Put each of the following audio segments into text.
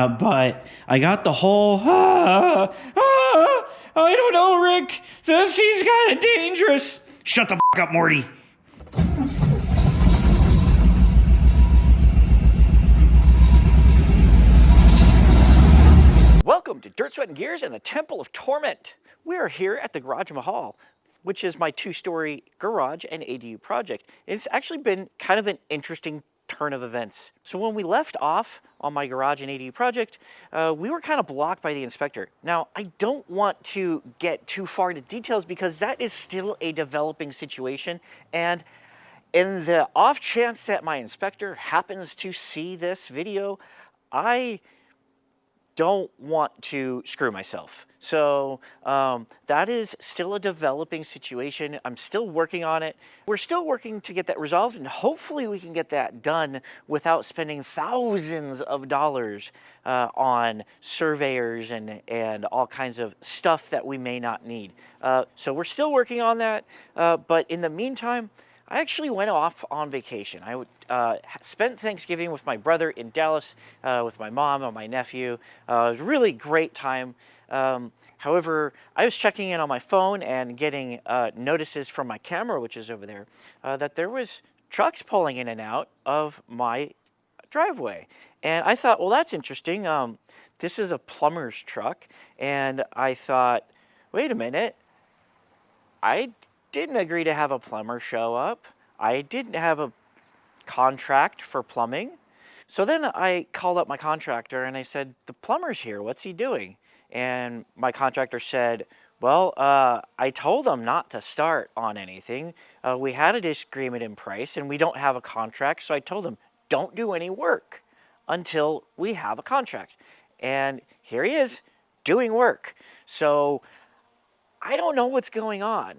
but I got the whole, I don't know, Rick. This seems kind of dangerous. Shut the f up, Morty. Welcome to Dirt, Sweat, and Gears and the Temple of Torment. We are here at the Garage Mahal, which is my two-story garage and ADU project. It's actually been kind of an interesting turn of events. So when we left off on my garage and ADU project, we were kind of blocked by the inspector. Now, I don't want to get too far into details because that is still a developing situation, and in the off chance that my inspector happens to see this video, I don't want to screw myself. So that is still a developing situation. I'm still working on it. We're still working to get that resolved, and hopefully we can get that done without spending thousands of dollars on surveyors and all kinds of stuff that we may not need. So we're still working on that, but in the meantime, I actually went off on vacation. I spent Thanksgiving with my brother in Dallas, with my mom and my nephew. It was a really great time. However, I was checking in on my phone and getting notices from my camera, which is over there, that there was trucks pulling in and out of my driveway. And I thought, well, that's interesting. This is a plumber's truck. And I thought, wait a minute. I didn't agree to have a plumber show up. I didn't have a contract for plumbing. So then I called up my contractor and I said, the plumber's here, what's he doing? And my contractor said, well, I told him not to start on anything. We had a disagreement in price and we don't have a contract. So I told him, don't do any work until we have a contract. And here he is doing work. So I don't know what's going on.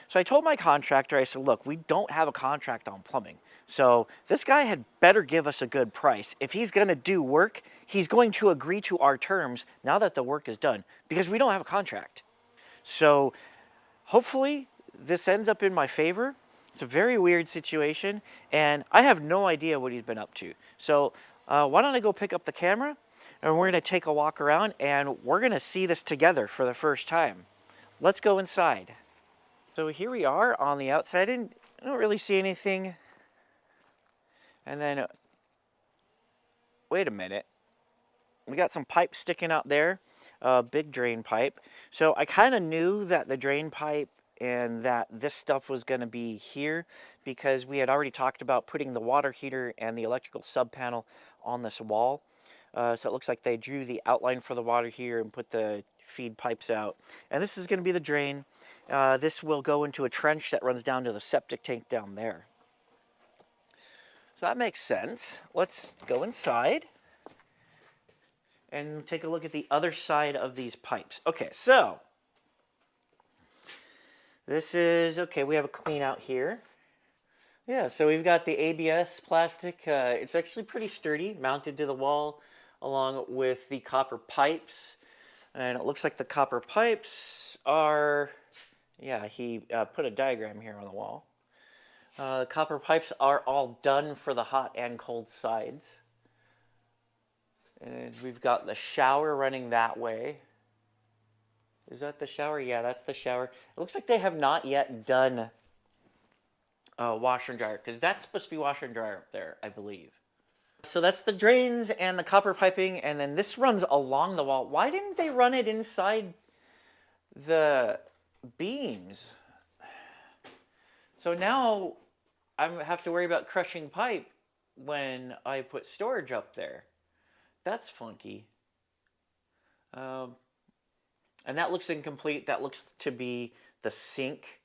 So I told my contractor, I said, look, we don't have a contract on plumbing. So this guy had better give us a good price. If he's going to do work, he's going to agree to our terms now that the work is done, because we don't have a contract. So hopefully this ends up in my favor. It's a very weird situation, and I have no idea what he's been up to. So why don't I go pick up the camera, and we're going to take a walk around, and we're going to see this together for the first time. Let's go inside. So here we are on the outside, and I don't really see anything. And then, wait a minute. We got some pipe sticking out there, a big drain pipe. So I kind of knew that the drain pipe and that this stuff was going to be here because we had already talked about putting the water heater and the electrical sub panel on this wall. So it looks like they drew the outline for the water heater and put the feed pipes out. And this is going to be the drain. This will go into a trench that runs down to the septic tank down there. So that makes sense. Let's go inside and take a look at the other side of these pipes. Okay, so this is, okay, we have a clean out here. Yeah, so we've got the ABS plastic. It's actually pretty sturdy, mounted to the wall along with the copper pipes. And it looks like the copper pipes are, yeah, he put a diagram here on the wall. The copper pipes are all done for the hot and cold sides. And we've got the shower running that way. Is that the shower? Yeah, that's the shower. It looks like they have not yet done washer and dryer, because that's supposed to be washer and dryer up there, I believe. So that's the drains and the copper piping, and then this runs along the wall. Why didn't they run it inside the beams? So now I have to worry about crushing pipe when I put storage up there. That's funky. And that looks incomplete. That looks to be the sink.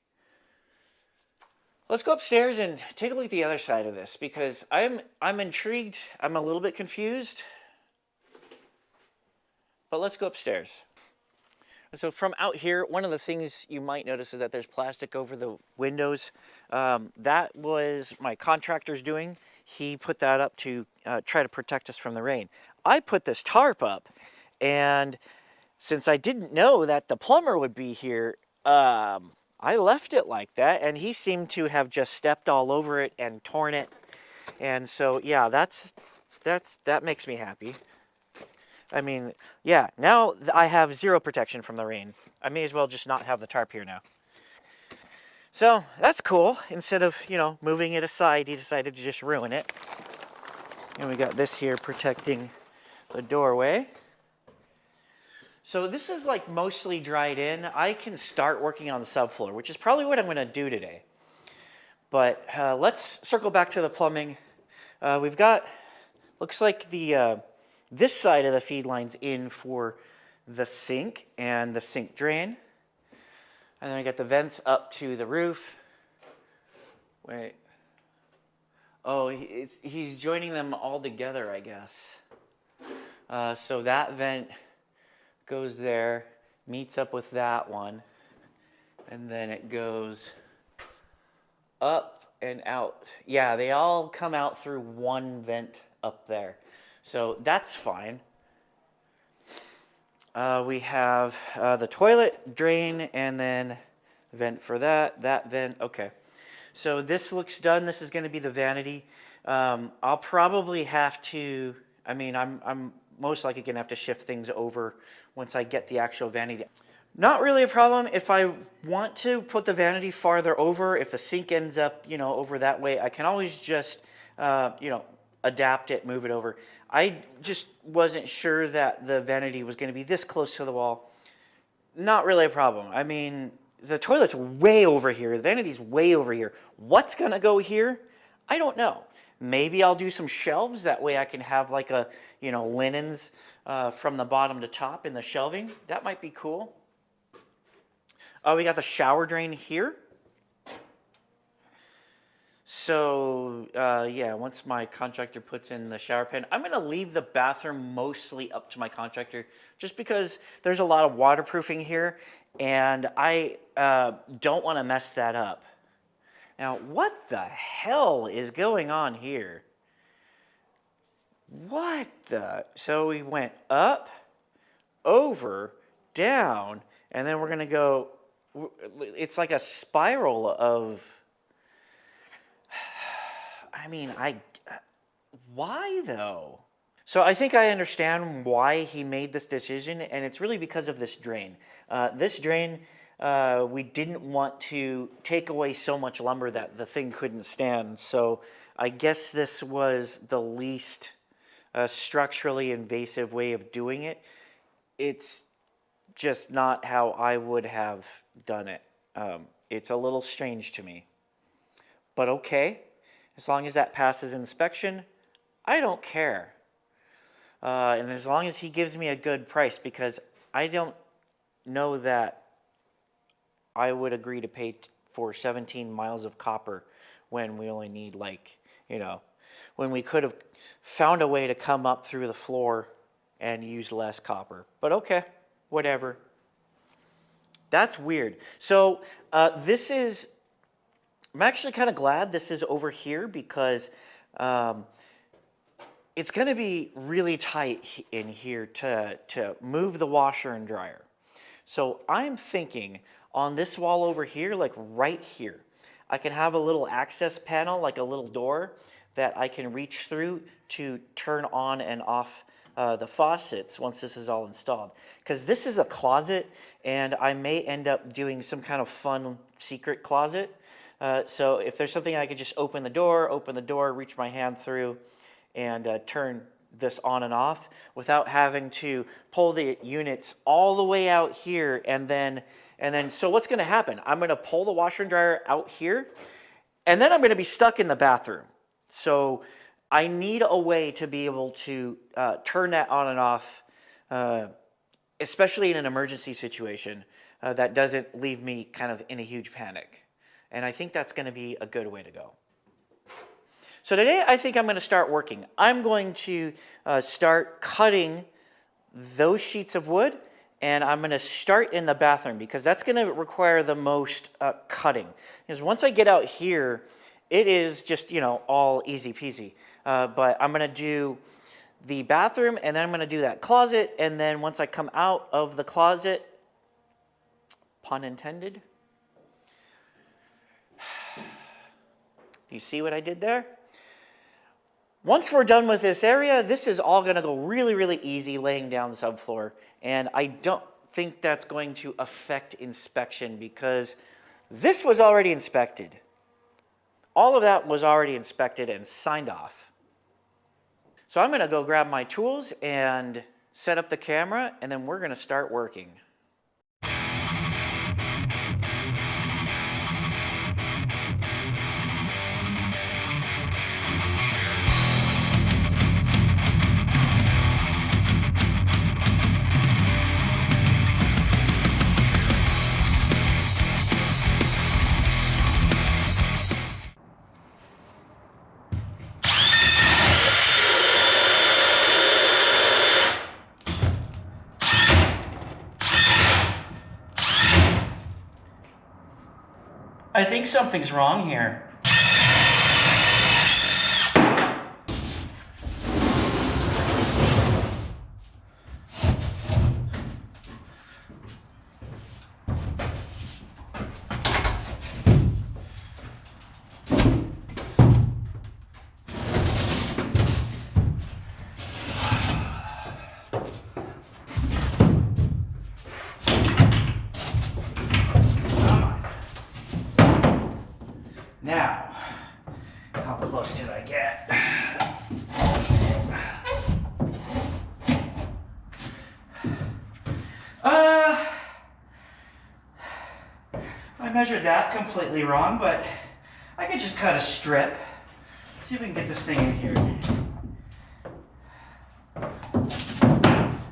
Let's go upstairs and take a look at the other side of this, because I'm intrigued. I'm a little bit confused. But let's go upstairs. So from out here, one of the things you might notice is that there's plastic over the windows. That was my contractor's doing. He put that up to try to protect us from the rain. I put this tarp up, and since I didn't know that the plumber would be here, I left it like that, and he seemed to have just stepped all over it and torn it. And so, yeah, that makes me happy. I mean, yeah, now I have zero protection from the rain. I may as well just not have the tarp here now. So that's cool. Instead of, moving it aside, he decided to just ruin it. And we got this here protecting the doorway. So this is like mostly dried in. I can start working on the subfloor, which is probably what I'm going to do today. But let's circle back to the plumbing. We've got, looks like this side of the feed line's in for the sink and the sink drain. And then we got the vents up to the roof. Wait. Oh, he's joining them all together, I guess. So that vent goes there, meets up with that one, and then it goes up and out. Yeah, they all come out through one vent up there. So that's fine. We have the toilet drain and then vent for that vent. Okay. So this looks done. This is going to be the vanity. I'll probably have to, I'm most likely going to have to shift things over once I get the actual vanity. Not really a problem. If I want to put the vanity farther over, if the sink ends up, over that way, I can always just, adapt it, move it over. I just wasn't sure that the vanity was going to be this close to the wall. Not really a problem. I mean, the toilet's way over here. The vanity's way over here. What's going to go here? I don't know. Maybe I'll do some shelves. That way I can have like a, linens from the bottom to top in the shelving. That might be cool. We got the shower drain here. So, yeah, once my contractor puts in the shower pan, I'm going to leave the bathroom mostly up to my contractor just because there's a lot of waterproofing here, and I don't want to mess that up. Now, what the hell is going on here? What the? So we went up, over, down, and then we're going to go, it's like a spiral of... why though? So I think I understand why he made this decision, and it's really because of this drain. This drain, we didn't want to take away so much lumber that the thing couldn't stand. So I guess this was the least structurally invasive way of doing it. It's just not how I would have done it. It's a little strange to me. But okay. As long as that passes inspection, I don't care. And as long as he gives me a good price, because I don't know that I would agree to pay for 17 miles of copper when we only need when we could have found a way to come up through the floor and use less copper. But okay, whatever. That's weird. So I'm actually kind of glad this is over here because it's going to be really tight in here to move the washer and dryer. So I'm thinking on this wall over here, like right here, I can have a little access panel, like a little door that I can reach through to turn on and off the faucets once this is all installed. Because this is a closet, and I may end up doing some kind of fun secret closet. So if there's something I could just open the door, reach my hand through, and turn this on and off without having to pull the units all the way out here. And then so what's going to happen? I'm going to pull the washer and dryer out here, and then I'm going to be stuck in the bathroom. So I need a way to be able to turn that on and off, especially in an emergency situation that doesn't leave me kind of in a huge panic. And I think that's going to be a good way to go. So today I think I'm going to start working. I'm going to start cutting those sheets of wood, and I'm going to start in the bathroom because that's going to require the most cutting. Because once I get out here, it is just, all easy peasy. But I'm going to do the bathroom, and then I'm going to do that closet, and then once I come out of the closet, pun intended. You see what I did there? Once we're done with this area, this is all gonna go really, really easy laying down the subfloor. And I don't think that's going to affect inspection because this was already inspected. All of that was already inspected and signed off. So I'm gonna go grab my tools and set up the camera, and then we're gonna start working. I think something's wrong here. Now, how close did I get? I measured that completely wrong, but I could just cut a strip. Let's see if we can get this thing in here.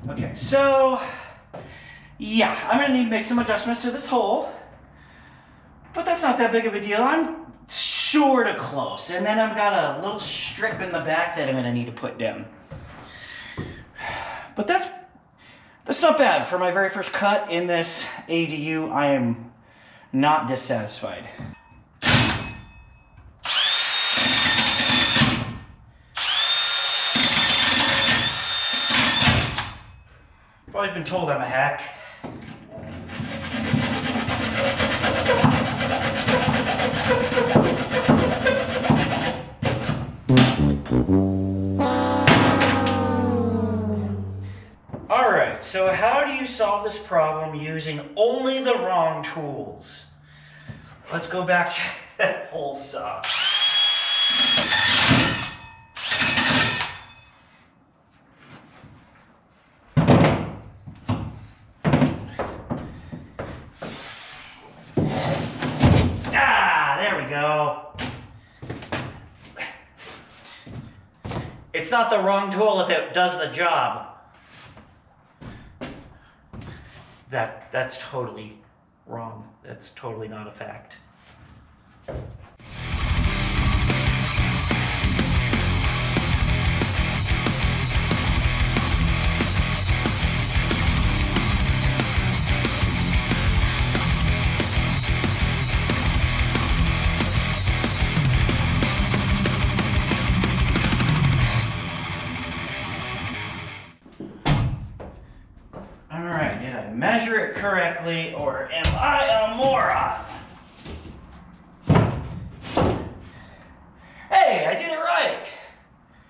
Okay, so yeah, I'm gonna need to make some adjustments to this hole, but that's not that big of a deal. I'm sort of close, and then I've got a little strip in the back that I'm gonna need to put down. But that's not bad for my very first cut in this ADU. I am not dissatisfied. I've always been told I'm a hack. Alright, so how do you solve this problem using only the wrong tools? Let's go back to that hole saw. There we go. It's not the wrong tool if it does the job. That's totally wrong. That's totally not a fact. Did I measure it correctly, or am I a moron? Hey, I did it right.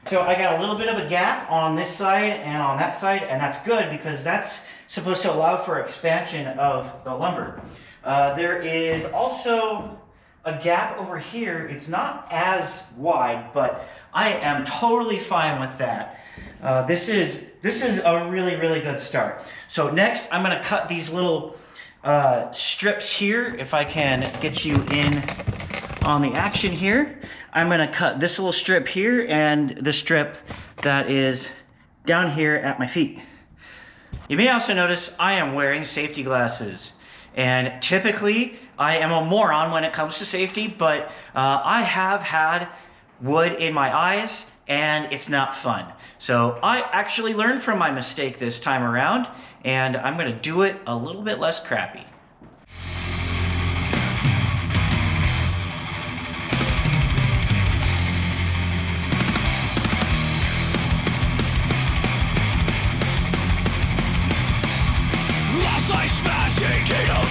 So I got a little bit of a gap on this side and on that side, and that's good because that's supposed to allow for expansion of the lumber. There is also a gap over here. It's not as wide, but I am totally fine with that. This is a really, really good start. So next, I'm gonna cut these little strips here. If I can get you in on the action here, I'm gonna cut this little strip here and the strip that is down here at my feet. You may also notice I am wearing safety glasses. And typically, I am a moron when it comes to safety, but I have had wood in my eyes, and it's not fun. So I actually learned from my mistake this time around, and I'm gonna do it a little bit less crappy.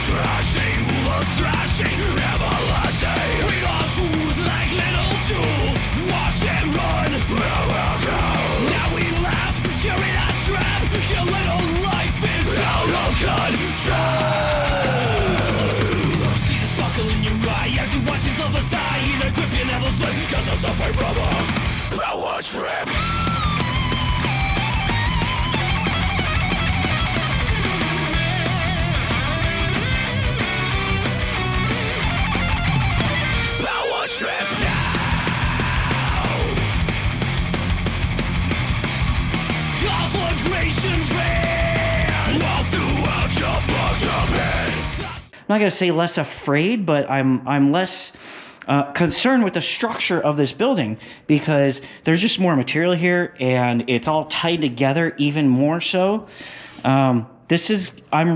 Crashing, walls thrashing, everlasting. We are fools like little tools. Watch them run. trip. Power trip now. Conflagrations ran all throughout your fucked up head. I'm not gonna say less afraid, but I'm less concerned with the structure of this building because there's just more material here and it's all tied together even more so. I'm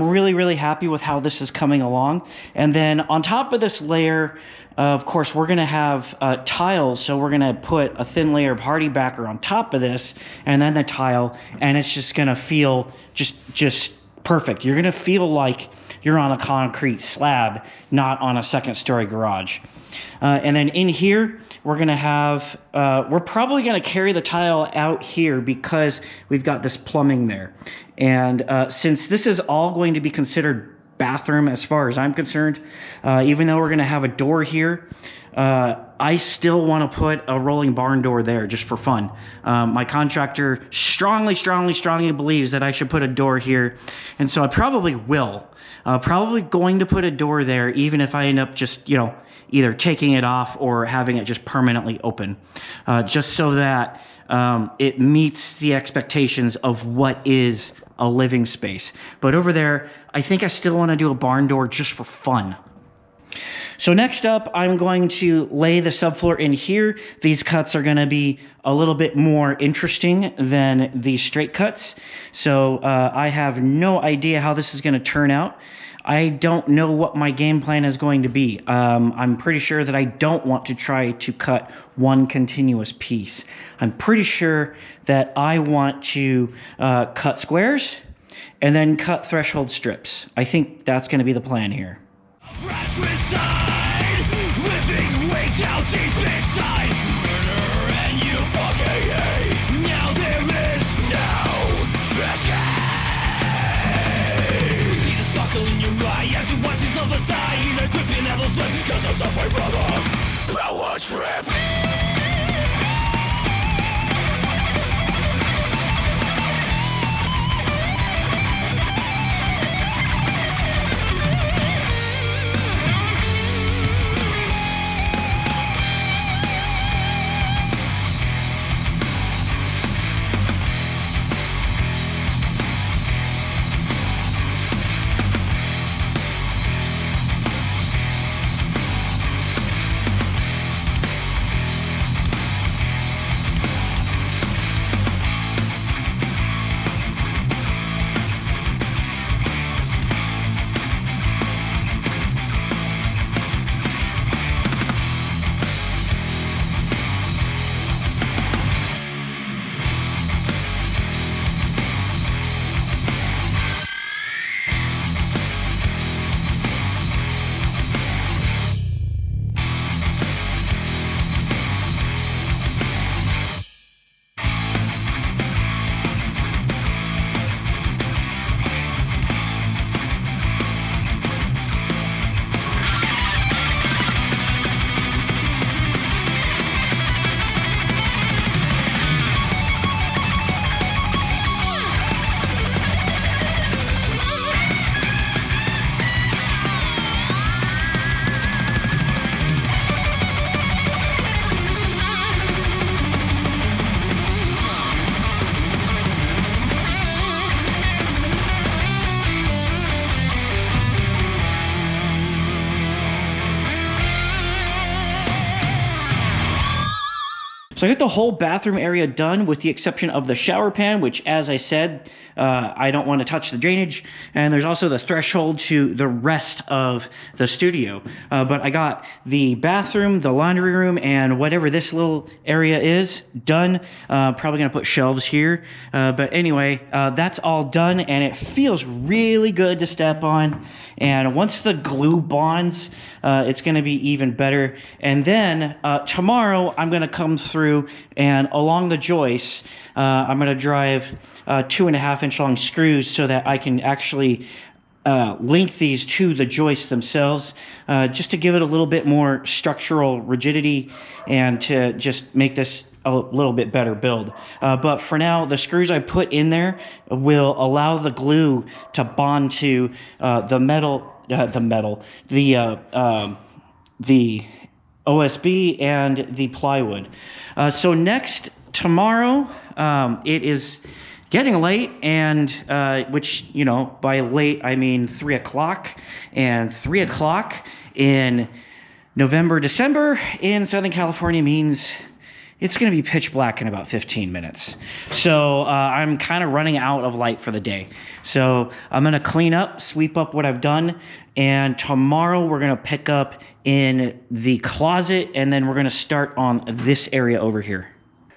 really happy with how this is coming along. And then on top of this layer, of course, we're gonna have tiles. So we're gonna put a thin layer of hardy backer on top of this and then the tile, and it's just gonna feel just perfect. You're gonna feel like you're on a concrete slab, not on a second story garage. And then in here, we're gonna have, we're probably gonna carry the tile out here because we've got this plumbing there. And since this is all going to be considered bathroom as far as I'm concerned, even though we're gonna have a door here, I still want to put a rolling barn door there just for fun. My contractor strongly believes that I should put a door here, and so I probably will. Probably going to put a door there, even if I end up just, you know, either taking it off or having it just permanently open, just so that it meets the expectations of what is a living space. But over there, I think I still want to do a barn door just for fun. So next up, I'm going to lay the subfloor in here. These cuts are going to be a little bit more interesting than these straight cuts. So I have no idea how this is going to turn out. I don't know what my game plan is going to be. I'm pretty sure that I don't want to try to cut one continuous piece. I'm pretty sure that I want to cut squares and then cut threshold strips. I think that's going to be the plan here. Fratricide, living way down deep inside. Murder and you fucking hate. Now there is no escape. See the sparkle in your eye as you watch his love aside. In a grip you never slip, cause I'm suffering from a power trip. So I got the whole bathroom area done with the exception of the shower pan, which, as I said, I don't want to touch the drainage. And there's also the threshold to the rest of the studio. But I got the bathroom, the laundry room, and whatever this little area is done. Probably going to put shelves here. But anyway, that's all done, and it feels really good to step on. And once the glue bonds, it's going to be even better. And then tomorrow, I'm going to come through and along the joists, I'm going to drive 2.5-inch long screws so that I can actually link these to the joists themselves, just to give it a little bit more structural rigidity and to just make this a little bit better build. But for now, the screws I put in there will allow the glue to bond to the OSB and the plywood. So next, tomorrow, it is getting late, and which, you know, by late I mean 3 o'clock, and 3 o'clock in November, December in Southern California means it's going to be pitch black in about 15 minutes. So I'm kind of running out of light for the day. So I'm going to clean up, sweep up what I've done, and tomorrow we're going to pick up in the closet, and then we're going to start on this area over here.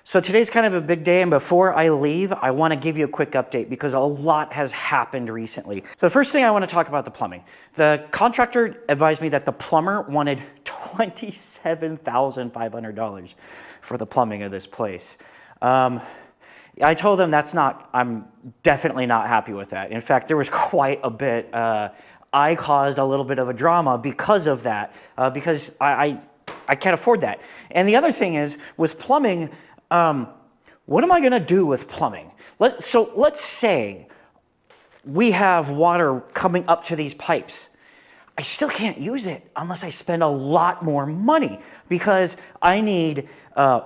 So today's kind of a big day, and before I leave, I want to give you a quick update because a lot has happened recently. So the first thing I want to talk about the plumbing. The contractor advised me that the plumber wanted $27,500 for the plumbing of this place. I told him I'm definitely not happy with that. In fact, there was quite a bit. I caused a little bit of a drama because of that, because I can't afford that. And the other thing is, with plumbing, what am I going to do with plumbing? Let's say we have water coming up to these pipes. I still can't use it unless I spend a lot more money because I need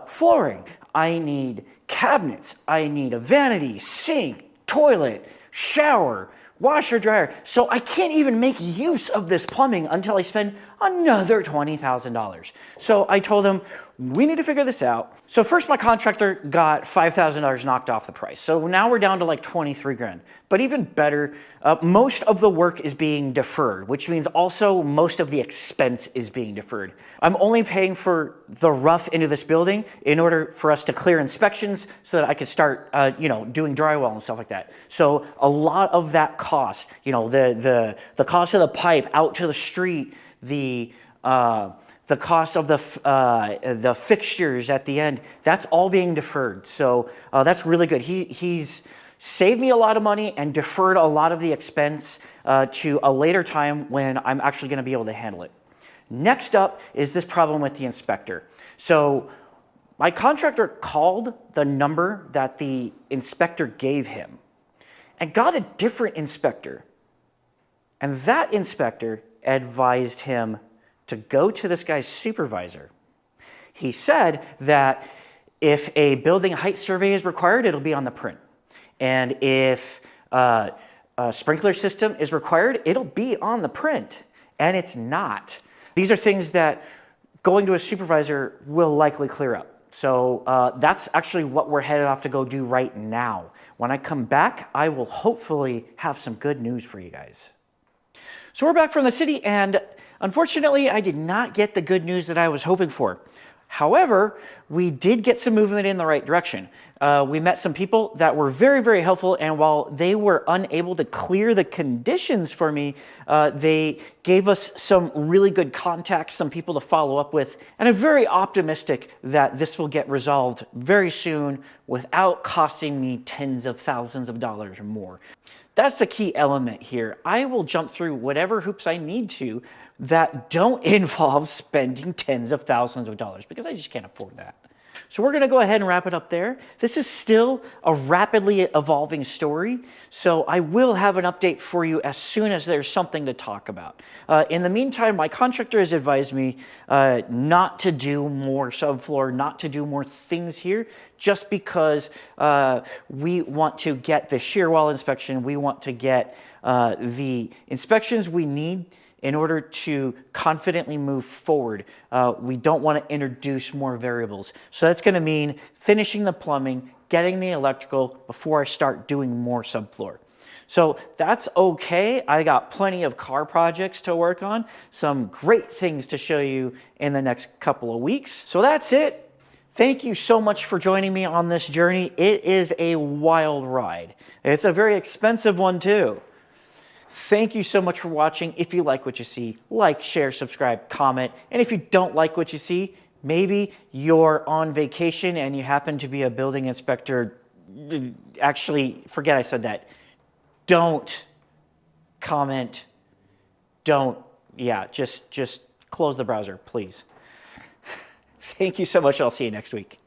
flooring, I need cabinets, I need a vanity, sink, toilet, shower, washer, dryer. So I can't even make use of this plumbing until I spend another $20,000. So I told them, we need to figure this out. So first my contractor got $5,000 knocked off the price. So now we're down to like 23 grand. But even better, most of the work is being deferred, which means also most of the expense is being deferred. I'm only paying for the rough into this building in order for us to clear inspections so that I can start, doing drywall and stuff like that. So a lot of that cost, the cost of the pipe out to the street, the cost of the fixtures at the end, that's all being deferred. So that's really good. He's saved me a lot of money and deferred a lot of the expense to a later time when I'm actually going to be able to handle it. Next up is this problem with the inspector. So my contractor called the number that the inspector gave him and got a different inspector. And that inspector advised him to go to this guy's supervisor. He said that if a building height survey is required, it'll be on the print. And if a sprinkler system is required, it'll be on the print. And it's not. These are things that going to a supervisor will likely clear up. So that's actually what we're headed off to go do right now. When I come back, I will hopefully have some good news for you guys. So we're back from the city, and unfortunately, I did not get the good news that I was hoping for. However, we did get some movement in the right direction. We met some people that were very, very helpful, and while they were unable to clear the conditions for me, they gave us some really good contacts, some people to follow up with, and I'm very optimistic that this will get resolved very soon without costing me tens of thousands of dollars or more. That's the key element here. I will jump through whatever hoops I need to that don't involve spending tens of thousands of dollars because I just can't afford that. So we're going to go ahead and wrap it up there. This is still a rapidly evolving story, so I will have an update for you as soon as there's something to talk about. In the meantime, my contractor has advised me not to do more subfloor, not to do more things here, just because we want to get the shear wall inspection, we want to get the inspections we need in order to confidently move forward. We don't want to introduce more variables. So that's going to mean finishing the plumbing, getting the electrical before I start doing more subfloor. So that's okay. I got plenty of car projects to work on, some great things to show you in the next couple of weeks. So that's it. Thank you so much for joining me on this journey. It is a wild ride. It's a very expensive one too. Thank you so much for watching. If you like what you see, like, share, subscribe, comment. And if you don't like what you see, maybe you're on vacation and you happen to be a building inspector. Actually, forget I said that. Don't comment. Just close the browser, please. Thank you so much. I'll see you next week.